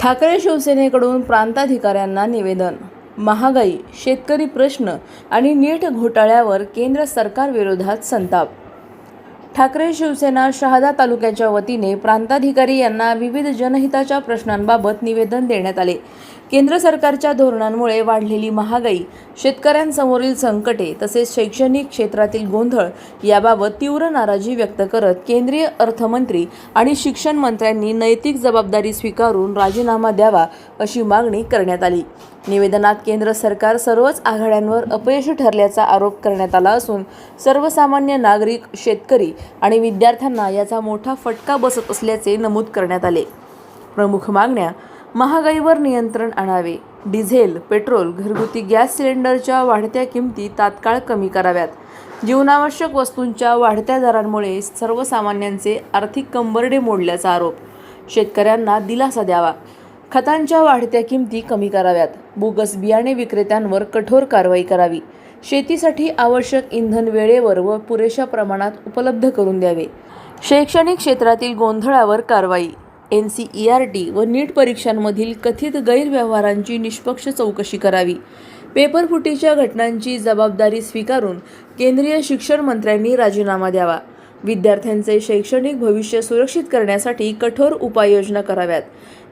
ठाकरे शिवसेनेकडून प्रांताधिकाऱ्यांना निवेदन. महागाई, शेतकरी प्रश्न आणि नीट घोटाळ्यावर केंद्र सरकारविरोधात संताप. ठाकरे शिवसेना शहादा तालुक्याच्या वतीने प्रांताधिकारी यांना विविध जनहिताच्या प्रश्नांबाबत निवेदन देण्यात आले. केंद्र सरकारच्या धोरणांमुळे वाढलेली महागाई, शेतकऱ्यांसमोरील संकटे तसेच शैक्षणिक क्षेत्रातील गोंधळ याबाबत तीव्र नाराजी व्यक्त करत केंद्रीय अर्थमंत्री आणि शिक्षण मंत्र्यांनी नैतिक जबाबदारी स्वीकारून राजीनामा द्यावा अशी मागणी करण्यात आली. निवेदनात केंद्र सरकार सर्वच आघाड्यांवर अपयशी ठरल्याचा आरोप करण्यात आला असून सर्वसामान्य नागरिक, शेतकरी आणि विद्यार्थ्यांना याचा मोठा फटका बसत असल्याचे नमूद करण्यात आले. प्रमुख मागण्या: महागाईवर नियंत्रण आणावे, डिझेल, पेट्रोल, घरगुती गॅस सिलेंडरच्या वाढत्या किमती तात्काळ कमी कराव्यात, जीवनावश्यक वस्तूंच्या वाढत्या दरांमुळे सर्वसामान्यांचे आर्थिक कंबरडे मोडल्याचा आरोप, शेतकऱ्यांना दिलासा द्यावा, खतांच्या वाढत्या किमती कमी कराव्यात, बोगस बियाणे विक्रेत्यांवर कठोर कारवाई करावी, शेतीसाठी आवश्यक इंधन वेळेवर व पुरेशा प्रमाणात उपलब्ध करून द्यावे, शैक्षणिक क्षेत्रातील गोंधळावर कारवाई, NCERT व नीट परीक्षांमधील कथित गैरव्यवहारांची निष्पक्ष चौकशी करावी, पेपरफुटीच्या घटनांची जबाबदारी स्वीकारून केंद्रीय शिक्षण मंत्र्यांनी राजीनामा द्यावा, विद्यार्थ्यांचे शैक्षणिक भविष्य सुरक्षित करण्यासाठी कठोर उपाययोजना कराव्यात.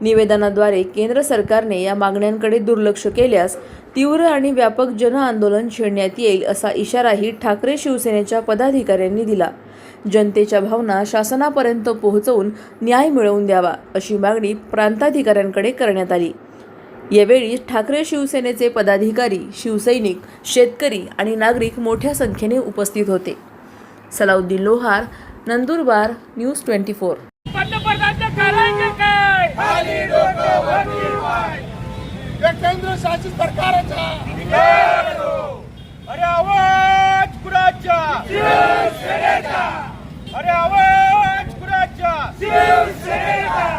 निवेदनाद्वारे केंद्र सरकारने या मागण्यांकडे दुर्लक्ष केल्यास तीव्र आणि व्यापक जनआंदोलन छेडण्यात येईल असा इशाराही ठाकरे शिवसेनेच्या पदाधिकाऱ्यांनी दिला. जनतेच्या भावना शासनापर्यंत पोहोचवून न्याय मिळवून द्यावा अशी मागणी प्रांताधिकाऱ्यांकडे करण्यात आली. यावेळी ठाकरे शिवसेनेचे पदाधिकारी, शिवसैनिक, शेतकरी आणि नागरिक मोठ्या संख्येने उपस्थित होते. सलाउद्दीन लोहार, नंदुरबार, न्यूज 24. केंद्र शासित सरकारचा अरे आवाज कुणाचा? शिवसेनेचा. अरे आवाज कुणाचा? शिवसेनेचा.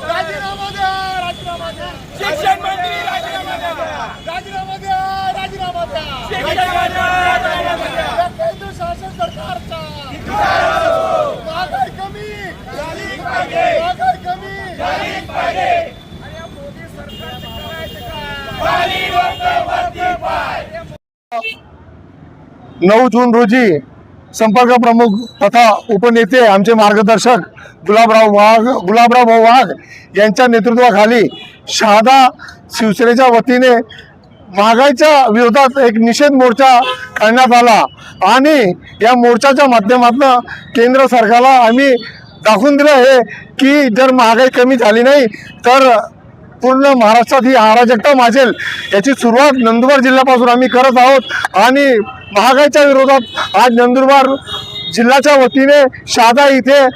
राजीनामा द्या, राजीनामा द्या. शिक्षण मंत्री राजीनामा द्या. राजीनामा द्या, राजीनामा द्या. केंद्र शासन सरकारचा महागाई कमी झाली पाहिजे. महागाई कमी झाली पाहिजे. अरे मोदी सरकारने करायचं काय? 9 जून रोजी संपर्क प्रमुख तथा उपनेते आमचे मार्गदर्शक गुलाबराव वाघ यांच्या नेतृत्वाखाली शहादा शिवसेनेच्या वतीने महागाईच्या विरोधात एक निषेध मोर्चा काढण्यात आला आणि या मोर्चाच्या माध्यमातून केंद्र सरकारला आम्ही दाखवून दिलं आहे की जर महागाई कमी झाली नाही तर पूर्ण महाराष्ट्रात ही अराजकता माजेल. याची सुरुवात नंदुरबार जिल्ह्यापासून आम्ही करत आहोत आणि महागाईच्या विरोधात आज नंदुरबार जिल्ह्याच्या वतीने शहादा इथे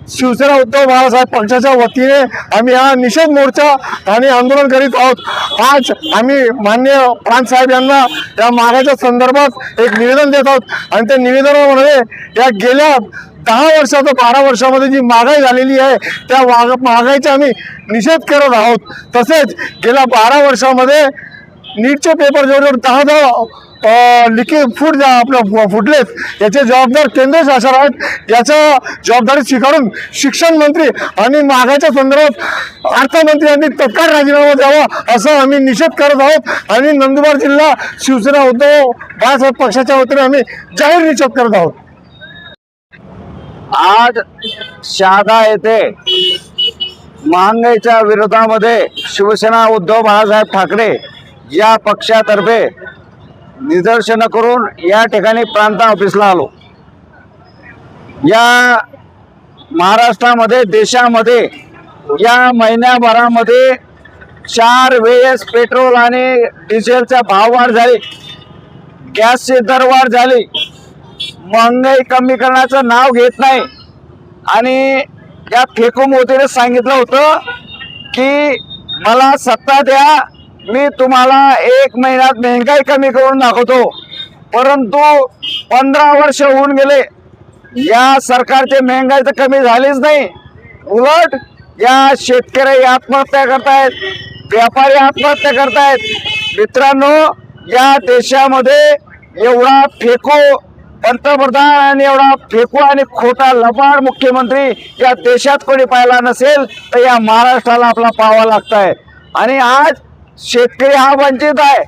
शिवसेना उद्धव बाळासाहेब पक्षाच्या वतीने आम्ही हा निषेध मोर्चा आणि आंदोलन करीत आहोत. आज आम्ही माननीय प्रांत साहेब यांना या महागाईच्या संदर्भात एक निवेदन देत आहोत आणि त्या निवेदनामध्ये या गेल्या 10 वर्षात 12 वर्षामध्ये जी महागाई झालेली आहे त्या महागाईचा आम्ही निषेध करत आहोत. तसेच गेल्या 12 वर्षामध्ये नीटचे पेपर जवळजवळ 10 लिखित फुटलेत. याचे जबाबदार केंद्र शासन आहेत. याचा जबाबदारी स्वीकारून शिक्षण मंत्री आणि महागाईच्या संदर्भात अर्थमंत्र्यांनी तत्काळ राजीनामा द्यावा असं आम्ही निषेध करत आहोत आणि नंदुरबार जिल्हा शिवसेना उद्धव बाळासाहेब पक्षाच्या वतीने आम्ही जाहीर निषेध करत आहोत. आज शहादा येथे महागाईच्या विरोधामध्ये शिवसेना उद्धव बाळासाहेब ठाकरे या पक्षातर्फे निदर्शनं करून या ठिकाणी प्रांत ऑफिसला आलो. या महाराष्ट्रामध्ये, देशामध्ये या महिन्याभरामध्ये 4 वेळेस पेट्रोल आणि डिझेलचा भाववाढ झाली, गॅसची दरवाढ झाली, महंगाई कमी करण्याचं नाव घेत नाही. आणि या फेकू मोदीने सांगितलं होतं की मला सत्ता द्या, मी तुम्हाला 1 महिन्यात महंगाई कमी करून दाखवतो, परंतु 15 वर्ष होऊन गेले, या सरकारचे महंगाई तर कमी झालीच नाही, उलट या शेतकरी आत्महत्या करतायत, व्यापारी आत्महत्या करतायत। मित्रांनो, या देशामध्ये एवढा फेको पंतप्रधान आणि एवढा फेको आणि खोटा लबाड मुख्यमंत्री या देशात कोणी पाहिला नसेल, तर या महाराष्ट्राला आपला पाहावा लागतंय। आणि आज शेतकरी हा वंचित आहे।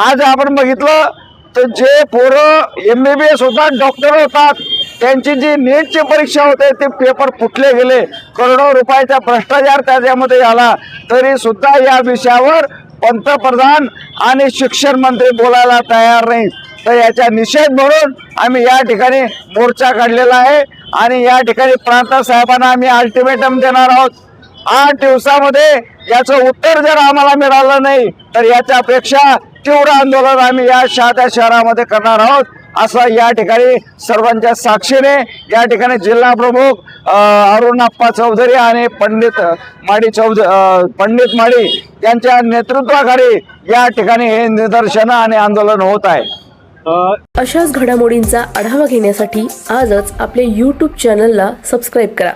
आज आपण बघितलं तर जे पोरं MBBS होतात, डॉक्टर होतात, त्यांची जी नीटची परीक्षा होते ते पेपर फुटले गेले, करोडो रुपयाचा भ्रष्टाचार त्याच्यामध्ये झाला, तरी सुद्धा या विषयावर पंतप्रधान आणि शिक्षण मंत्री बोलायला तयार नाही। तर याचा निषेध म्हणून आम्ही या ठिकाणी मोर्चा काढलेला आहे आणि या ठिकाणी प्रांत साहेबांना आम्ही अल्टिमेटम देणार आहोत। 8 दिवसामध्ये याचं उत्तर जर आम्हाला मिळालं नाही तर याच्यापेक्षा तीव्र आंदोलन आम्ही या शहरामध्ये करणार आहोत, असं या ठिकाणी सर्वांच्या साक्षीने या ठिकाणी जिल्हा प्रमुख अरुणप्पा चौधरी आणि पंडित माडी यांच्या नेतृत्वाखाली या ठिकाणी हे निदर्शनं आणि आंदोलन होत आहे। अशाच घडामोडींचा आढावा घेण्यासाठी आजच आपल्या YouTube चॅनलला सबस्क्राईब करा।